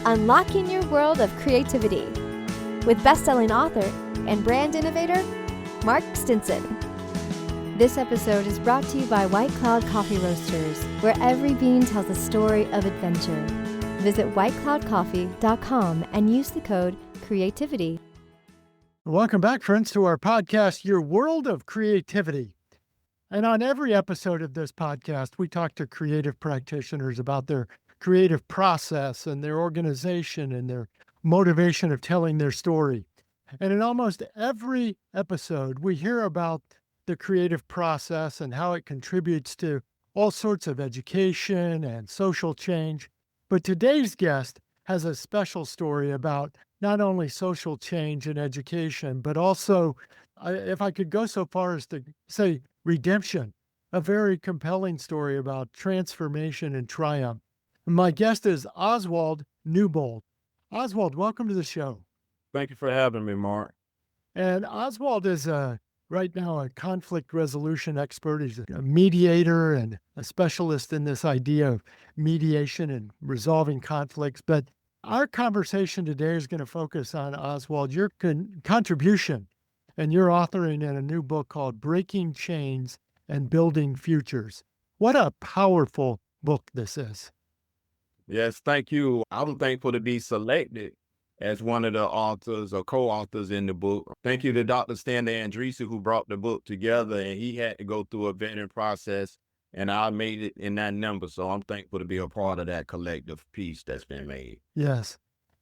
unlocking your world of creativity with best-selling author and brand innovator, Mark Stinson. This episode is brought to you by White Cloud Coffee Roasters, where every bean tells a story of adventure. Visit whitecloudcoffee.com and use the code CREATIVITY. Welcome back, friends, to our podcast, Your World of Creativity. And on every episode of this podcast, we talk to creative practitioners about their creative process and their organization and their motivation of telling their story. And in almost every episode, we hear about the creative process and how it contributes to all sorts of education and social change. But today's guest has a special story about not only social change and education, but also, if I could go so far as to say, redemption, a very compelling story about transformation and triumph. My guest is Oswald Newbold. Oswald, welcome to the show. Thank you for having me, Mark. And Oswald is right now a conflict resolution expert. He's a mediator and a specialist in this idea of mediation and resolving conflicts. But our conversation today is going to focus on, Oswald, your contribution, and you're authoring in a new book called Breaking Chains and Building Futures. What a powerful book this is. Yes, thank you. I'm thankful to be selected as one of the authors or co-authors in the book. Thank you to Dr. Stanley Andrisse, who brought the book together, and he had to go through a vetting process, and I made it in that number. So I'm thankful to be a part of that collective piece that's been made. Yes.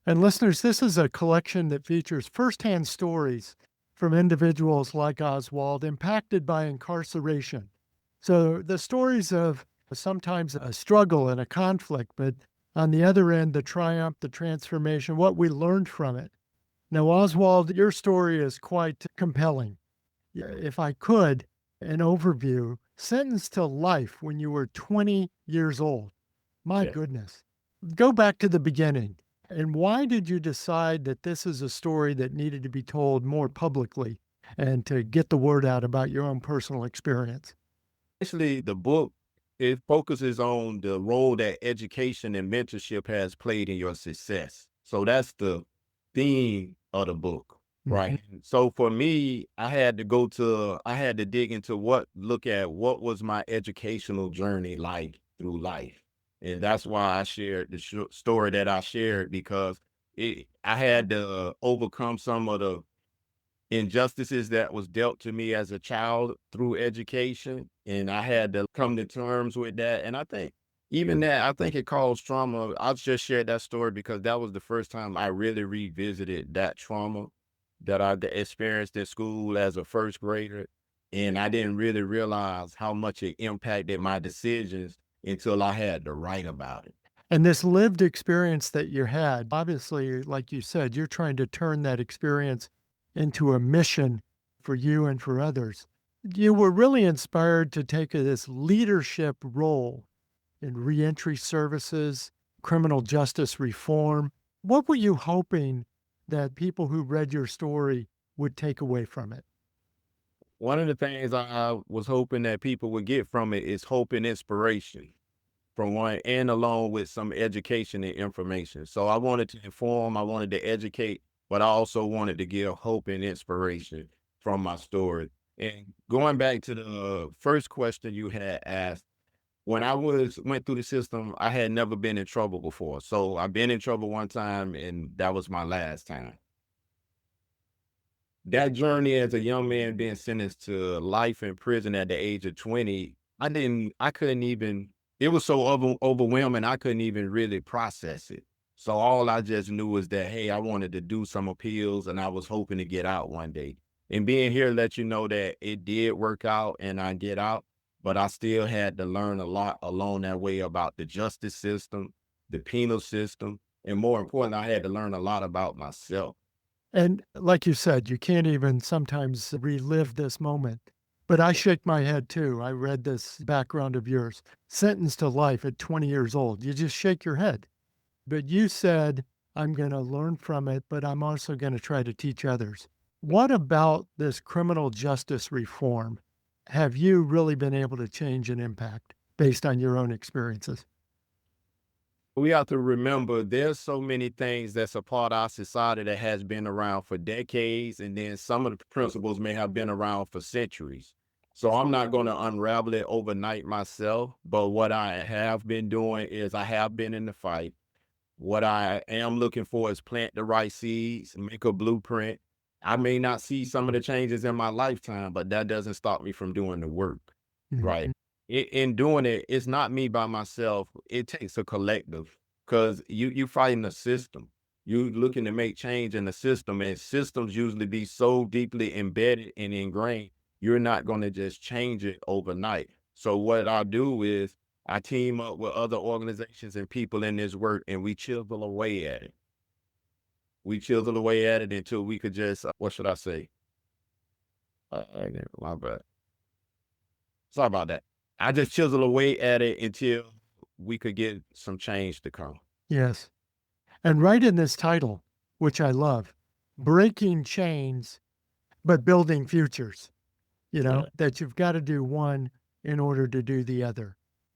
And listeners, this is a collection that features firsthand stories from individuals like Oswald impacted by incarceration. So the stories of sometimes a struggle and a conflict, but on the other end, the triumph, the transformation, what we learned from it. Now, Oswald, your story is quite compelling. If I could, an overview, sentenced to life when you were 20 years old. My goodness. Go back to the beginning. And why did you decide that this is a story that needed to be told more publicly and to get the word out about your own personal experience? Actually, the book, it focuses on the role that education and mentorship has played in your success. So that's the theme of the book, right? Mm-hmm. So for me, I had to dig into look at what was my educational journey like through life. And that's why I shared the story that I shared, because I had to overcome some of the injustices that was dealt to me as a child through education. And I had to come to terms with that. And I think it caused trauma. I'll just share that story because that was the first time I really revisited that trauma that I experienced in school as a first grader. And I didn't really realize how much it impacted my decisions until I had to write about it. And this lived experience that you had, obviously, like you said, you're trying to turn that experience into a mission for you and for others. You were really inspired to take this leadership role in reentry services, criminal justice reform. What were you hoping that people who read your story would take away from it? One of the things I was hoping that people would get from it is hope and inspiration from one, and along with some education and information. So I wanted to inform, I wanted to educate, but I also wanted to give hope and inspiration from my story. And going back to the first question you had asked, when I went through the system, I had never been in trouble before. So I've been in trouble one time, and that was my last time. That journey as a young man being sentenced to life in prison at the age of 20, it was so overwhelming, I couldn't even really process it. So all I just knew was that, hey, I wanted to do some appeals, and I was hoping to get out one day. And being here let you know that it did work out and I get out, but I still had to learn a lot along that way about the justice system, the penal system, and more importantly, I had to learn a lot about myself. And like you said, you can't even sometimes relive this moment. But I shake my head too. I read this background of yours, sentenced to life at 20 years old. You just shake your head. But you said, I'm going to learn from it, but I'm also going to try to teach others. What about this criminal justice reform have you really been able to change and impact based on your own experiences? We have to remember there's so many things that's a part of our society that has been around for decades, and then some of the principles may have been around for centuries. So I'm not going to unravel it overnight myself, but what I have been doing is I have been in the fight. What I am looking for is plant the right seeds, make a blueprint. I may not see some of the changes in my lifetime, but that doesn't stop me from doing the work, right? Mhm. In doing it, it's not me by myself. It takes a collective because you fighting the system. You looking to make change in the system, and systems usually be so deeply embedded and ingrained, you're not going to just change it overnight. So what I do is I team up with other organizations and people in this work, and we chisel away at it. We chisel away at it until we could just, what should I say? My bad. Sorry about that. I just chisel away at it until we could get some change to come. Yes. And right in this title, which I love, breaking chains, but building futures, Yeah. that you've got to do one in order to do the other.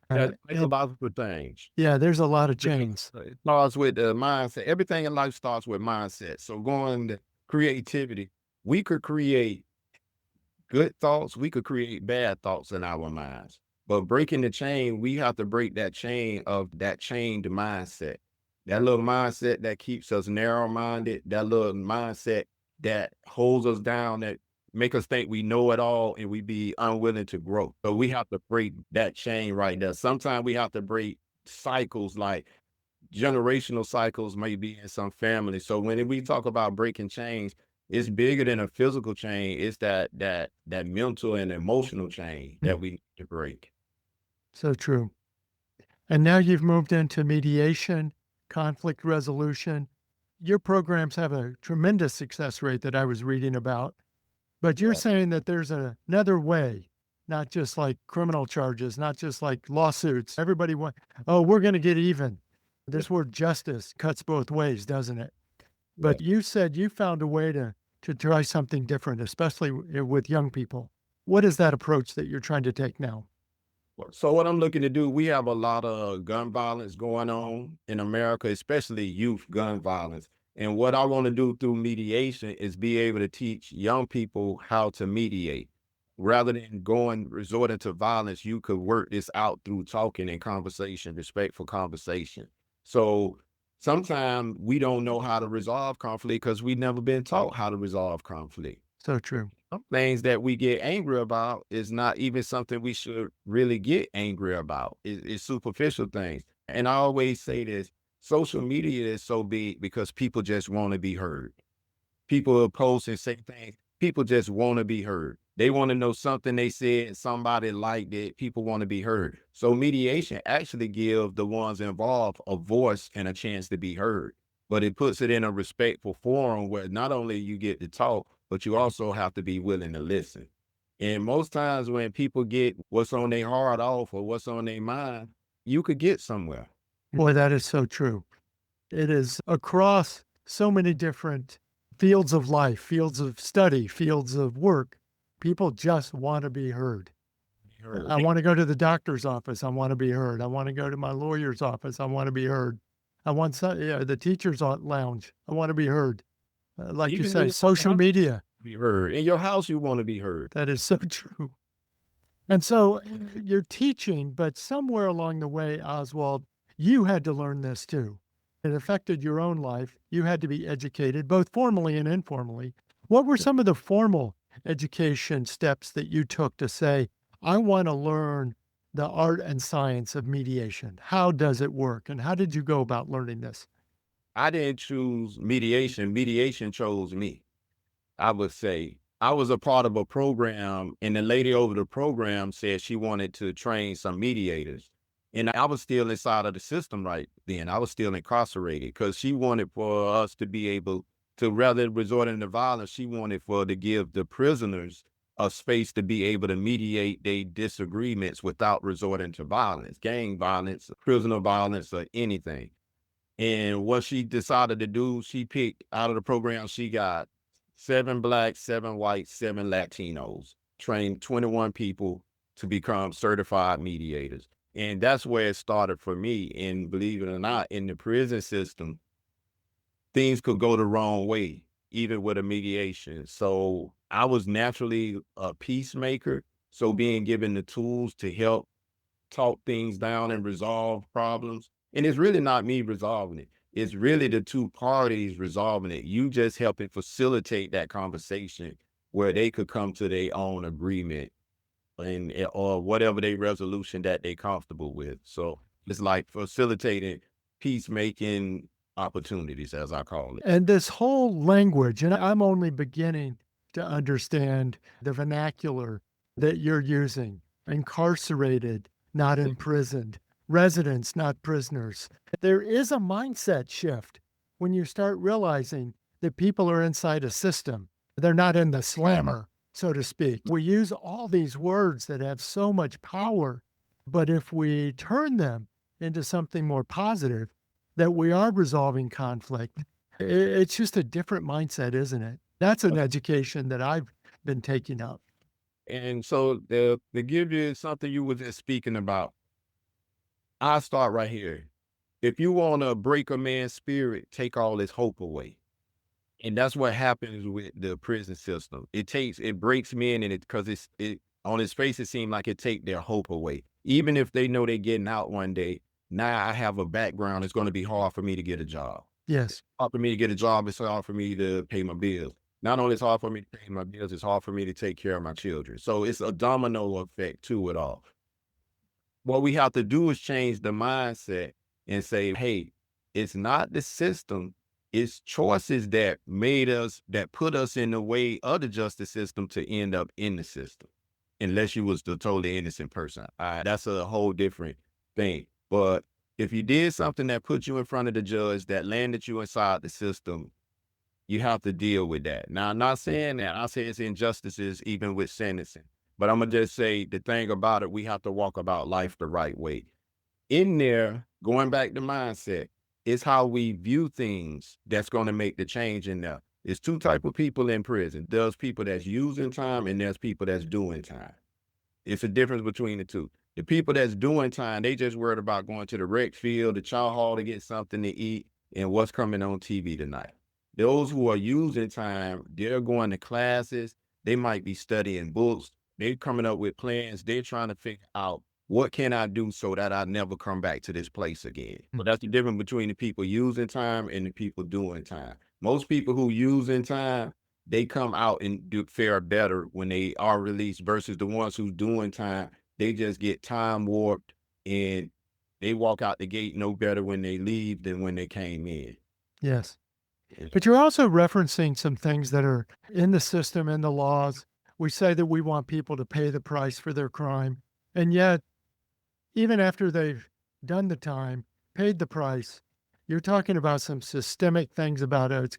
That's And- about the things. yeah, there's a lot of chains. It starts with the mindset. Everything in life starts with mindset. So going to creativity, we could create good thoughts, we could create bad thoughts in our minds. But breaking the chain, we have to break that chain of that chained mindset. That little mindset that keeps us narrow-minded, that little mindset that holds us down, that make us think we know it all and we be unwilling to grow. So we have to break that chain right there. Sometimes we have to break cycles, like generational cycles may be in some families. So when we talk about breaking chains, it's bigger than a physical chain. It's that mental and emotional chain that we need to break. So true. And now you've moved into mediation, conflict resolution. Your programs have a tremendous success rate that I was reading about. But you're Yeah. saying that there's another way, not just like criminal charges, not just like lawsuits. Everybody we're going to get even. This word justice cuts both ways, doesn't it? But you said you found a way to try something different, especially with young people. What is that approach that you're trying to take now? So what I'm looking to do, we have a lot of gun violence going on in America, especially youth gun violence. And what I want to do through mediation is be able to teach young people how to mediate. Rather than resorting to violence, you could work this out through talking and conversation, respectful conversation. So sometimes we don't know how to resolve conflict because we've never been taught how to resolve conflict. So true. Some things that we get angry about is not even something we should really get angry about. It's superficial things. And I always say this, social media is so big because people just want to be heard. People will post and say things. People just want to be heard. They want to know something they said, somebody liked it. People want to be heard. So mediation actually gives the ones involved a voice and a chance to be heard. But it puts it in a respectful forum where not only you get to talk, but you also have to be willing to listen. And most times when people get what's on their heart off or what's on their mind, you could get somewhere. Boy, that is so true. It is across so many different fields of life, fields of study, fields of work. People just want to be heard. I want to go to the doctor's office. I want to be heard. I want to go to my lawyer's office. I want to be heard. I want the teacher's lounge. I want to be heard. Like you Even say, in social media. be heard. In your house, you want to be heard. That is so true. And so you're teaching, but somewhere along the way, Oswald, you had to learn this too. It affected your own life. You had to be educated, both formally and informally. What were some of the formal education steps that you took to say, I want to learn the art and science of mediation? How does it work? And how did you go about learning this? I didn't choose mediation. Mediation chose me. I would say I was a part of a program, and the lady over the program said she wanted to train some mediators. And I was still inside of the system right then. I was still incarcerated because she wanted for us to be able to, rather than resorting to violence, she wanted to give the prisoners a space to be able to mediate their disagreements without resorting to violence, gang violence, prisoner violence, or anything. And what she decided to do, she picked out of the program, she got 7 Blacks, 7 whites, 7 Latinos, trained 21 people to become certified mediators. And that's where it started for me. And believe it or not, in the prison system, things could go the wrong way, even with a mediation. So I was naturally a peacemaker. So being given the tools to help talk things down and resolve problems. And it's really not me resolving it. It's really the two parties resolving it. You just helping facilitate that conversation where they could come to their own agreement and or whatever they resolution that they comfortable with. So it's like facilitating peacemaking opportunities, as I call it. And this whole language, and I'm only beginning to understand the vernacular that you're using: incarcerated, not imprisoned; residents, not prisoners. There is a mindset shift when you start realizing that people are inside a system. They're not in the slammer, so to speak. We use all these words that have so much power, but if we turn them into something more positive, that we are resolving conflict, it's just a different mindset, isn't it? That's an education that I've been taking up. And so to give you something you were just speaking about, I start right here. If you want to break a man's spirit, take all his hope away. And that's what happens with the prison system. It breaks men, and because it on its face, it seems like it take their hope away. Even if they know they're getting out one day, now I have a background. It's going to be hard for me to get a job. Yes. Hard for me to get a job. It's hard for me to pay my bills. Not only it's hard for me to pay my bills, it's hard for me to take care of my children. So it's a domino effect to it all. What we have to do is change the mindset and say, hey, it's not the system, it's choices that put us in the way of the justice system to end up in the system. Unless you was the totally innocent person. That's a whole different thing. But if you did something that put you in front of the judge, that landed you inside the system, you have to deal with that. Now, I'm not saying that. I say it's injustices even with sentencing. But I'm going to just say the thing about it, we have to walk about life the right way. In there, going back to mindset, it's how we view things that's going to make the change in there. There's two types of people in prison. There's people that's using time and there's people that's doing time. It's a difference between the two. The people that's doing time, they just worried about going to the rec field, the chow hall to get something to eat, and what's coming on TV tonight. Those who are using time, they're going to classes. They might be studying books. They're coming up with plans. They're trying to figure out, what can I do so that I never come back to this place again? But that's the difference between the people using time and the people doing time. Most people who using time, they come out and do fare better when they are released versus the ones who's doing time. They just get time warped and they walk out the gate no better when they leave than when they came in. Yes. But you're also referencing some things that are in the system and the laws. We say that we want people to pay the price for their crime. And yet, even after they've done the time, paid the price, you're talking about some systemic things about it.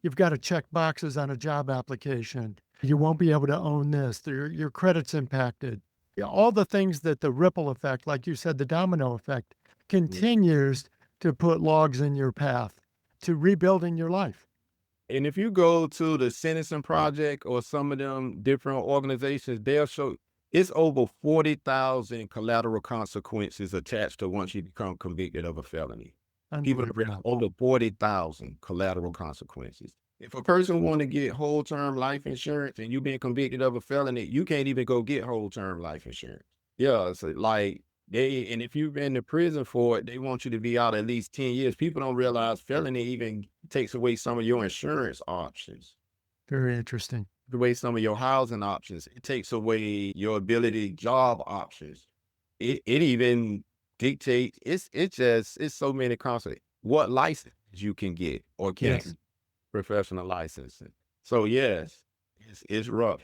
You've got to check boxes on a job application. You won't be able to own this. Your credit's impacted. All the things that the ripple effect, like you said, the domino effect, continues to put logs in your path to rebuilding your life. And if you go to the Sentencing Project or some of them different organizations, they'll show it's over 40,000 collateral consequences attached to once you become convicted of a felony. People have read over 40,000 collateral consequences. If a person want to get whole term life insurance and you've been convicted of a felony, you can't even go get whole term life insurance. Yeah, it's like and if you've been to prison for it, they want you to be out at least 10 years. People don't realize felony even takes away some of your insurance options. Very interesting. Away some of your housing options. It takes away your ability, job options. It even dictates, it's so many consequences. What license you can get or can't Yes. Professional licensing. So yes, it's rough.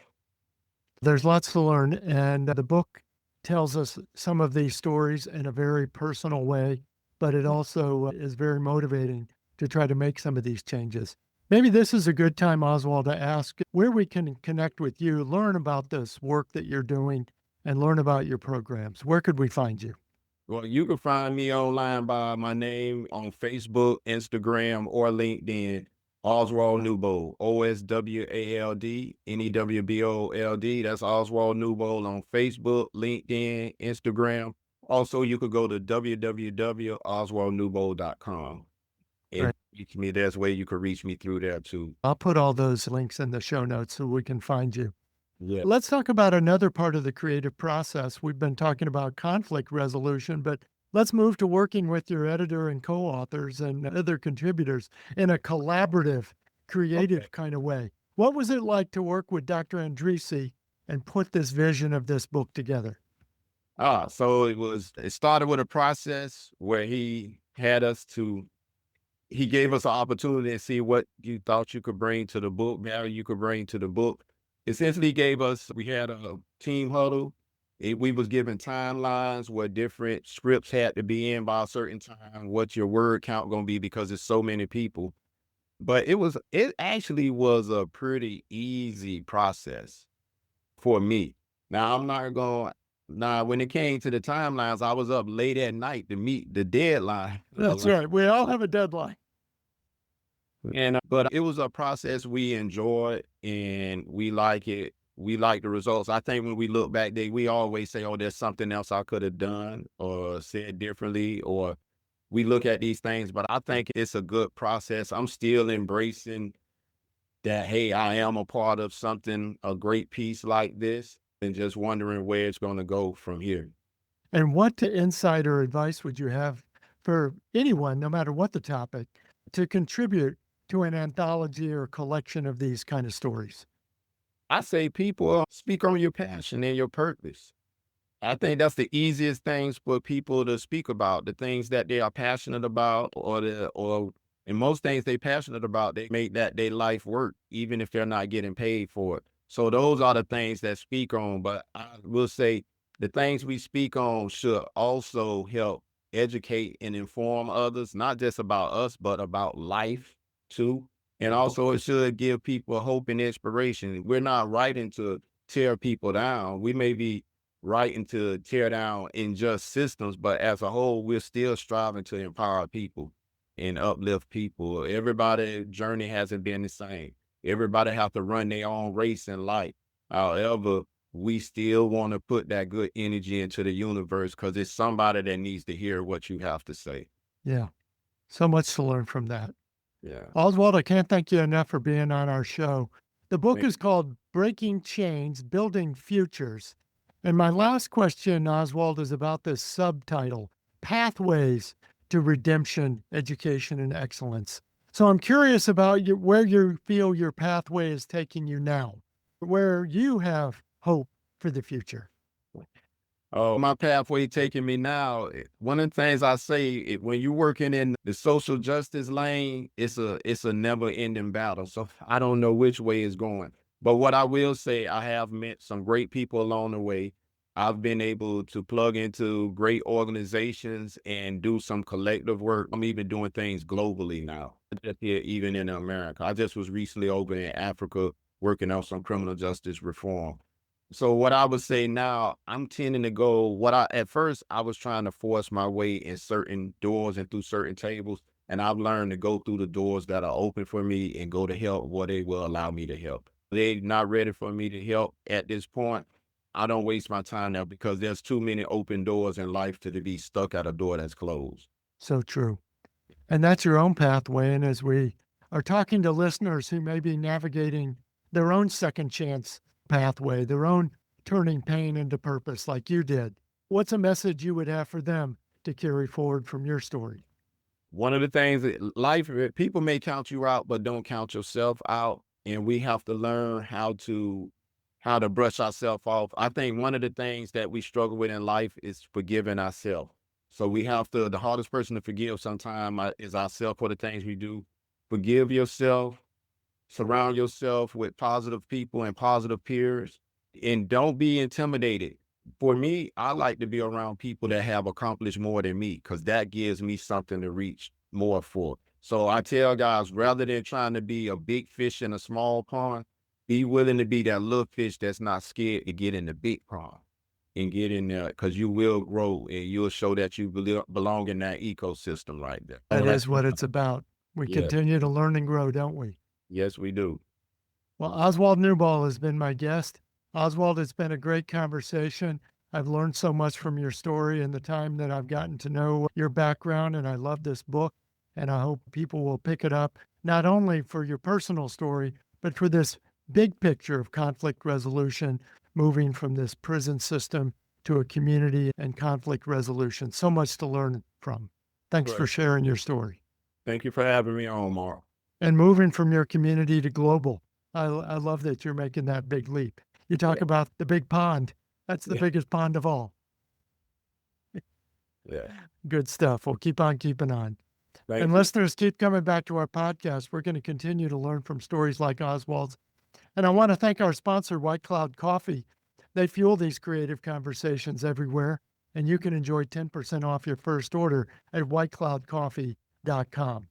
There's lots to learn, and the book tells us some of these stories in a very personal way, but it also is very motivating to try to make some of these changes. Maybe this is a good time, Oswald, to ask where we can connect with you, learn about this work that you're doing, and learn about your programs. Where could we find you? Well, you can find me online by my name on Facebook, Instagram, or LinkedIn. Oswald Newbold, OSWALD, NEWBOLD. That's Oswald Newbold on Facebook, LinkedIn, Instagram, Also, you could go to www.oswaldnewbold.com and Right. reach me. There's a way you could reach me through there too. I'll put all those links in the show notes so we can find you. Yeah. Let's talk about another part of the creative process. We've been talking about conflict resolution, but let's move to working with your editor and co-authors and other contributors in a collaborative, creative Okay. kind of way. What was it like to work with Dr. Andrisse and put this vision of this book together? So it started with a process where he gave us an opportunity to see what you thought you could bring to the book, value you could bring to the book. Essentially we had a team huddle. We was given timelines where different scripts had to be in by a certain time, what your word count gonna be because there's so many people. But it actually was a pretty easy process for me. Now I'm not going now when it came to the timelines, I was up late at night to meet the deadline. That's right. We all have a deadline. And but it was a process we enjoyed and we like it. We like the results. I think when we look back, we always say, "Oh, there's something else I could have done or said differently," or we look at these things. But I think it's a good process. I'm still embracing that. Hey, I am a part of something, a great piece like this, and just wondering where it's going to go from here. And what insight or advice would you have for anyone, no matter what the topic, to contribute to an anthology or collection of these kind of stories? I say people speak on your passion and your purpose. I think that's the easiest things for people to speak about, the things that they are passionate about or and most things they passionate about, they make that their life work, even if they're not getting paid for it. So those are the things that speak on. But I will say the things we speak on should also help educate and inform others, not just about us, but about life too. And also it should give people hope and inspiration. We're not writing to tear people down. We may be writing to tear down unjust systems, but as a whole, we're still striving to empower people and uplift people. Everybody's journey hasn't been the same. Everybody have to run their own race in life. However, we still want to put that good energy into the universe because it's somebody that needs to hear what you have to say. Yeah. So much to learn from that. Yeah. Oswald, I can't thank you enough for being on our show. The book Thank- is called Breaking Chains, Building Futures. And my last question, Oswald, is about this subtitle, Pathways to Redemption, Education, and Excellence. So I'm curious about where you feel your pathway is taking you now, where you have hope for the future. Oh, my pathway taking me now. One of the things I say, when you're working in the social justice lane, it's a never ending battle. So I don't know which way it's going. But what I will say, I have met some great people along the way. I've been able to plug into great organizations and do some collective work. I'm even doing things globally now, just here, even in America. I just was recently over in Africa working on some criminal justice reform. So what I would say now, I'm tending to go at first I was trying to force my way in certain doors and through certain tables. And I've learned to go through the doors that are open for me and go to help where they will allow me to help. They're not ready for me to help at this point. I don't waste my time now because there's too many open doors in life to be stuck at a door that's closed. So true. And that's your own pathway. And as we are talking to listeners who may be navigating their own second chance pathway, their own turning pain into purpose like you did, what's a message you would have for them to carry forward from your story? One of the things that life, people may count you out, but don't count yourself out. And we have to learn how to brush ourselves off. I think one of the things that we struggle with in life is forgiving ourselves. So the hardest person to forgive sometimes is ourselves for the things we do. Forgive yourself, surround yourself with positive people and positive peers, and don't be intimidated. For me, I like to be around people that have accomplished more than me because that gives me something to reach more for. So I tell guys, rather than trying to be a big fish in a small pond, be willing to be that little fish that's not scared to get in the big pond and get in there because you will grow and you'll show that you belong in that ecosystem right there. That is what it's about. We Yeah. continue to learn and grow, don't we? Yes, we do. Well, Oswald Newbold has been my guest. Oswald, it's been a great conversation. I've learned so much from your story and the time that I've gotten to know your background, and I love this book. And I hope people will pick it up, not only for your personal story, but for this big picture of conflict resolution, moving from this prison system to a community and conflict resolution. So much to learn from. Thanks for Right. sharing your story. Thank you for having me on, Mark. And moving from your community to global. I love that you're making that big leap. You talk about the big pond. That's the biggest pond of all. Yeah. Good stuff. We'll keep on keeping on. Thank And you. listeners, keep coming back to our podcast. We're going to continue to learn from stories like Oswald's. And I want to thank our sponsor, White Cloud Coffee. They fuel these creative conversations everywhere, and you can enjoy 10% off your first order at whitecloudcoffee.com.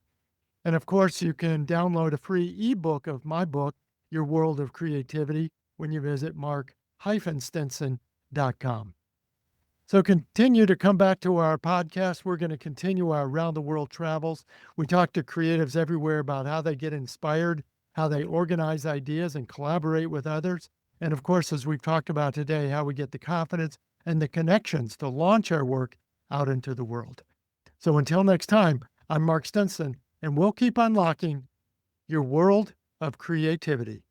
And of course, you can download a free ebook of my book, Your World of Creativity, when you visit mark-stinson.com. So continue to come back to our podcast. We're going to continue our around the world travels. We talk to creatives everywhere about how they get inspired, how they organize ideas and collaborate with others. And of course, as we've talked about today, how we get the confidence and the connections to launch our work out into the world. So until next time, I'm Mark Stinson, and we'll keep unlocking your world of creativity.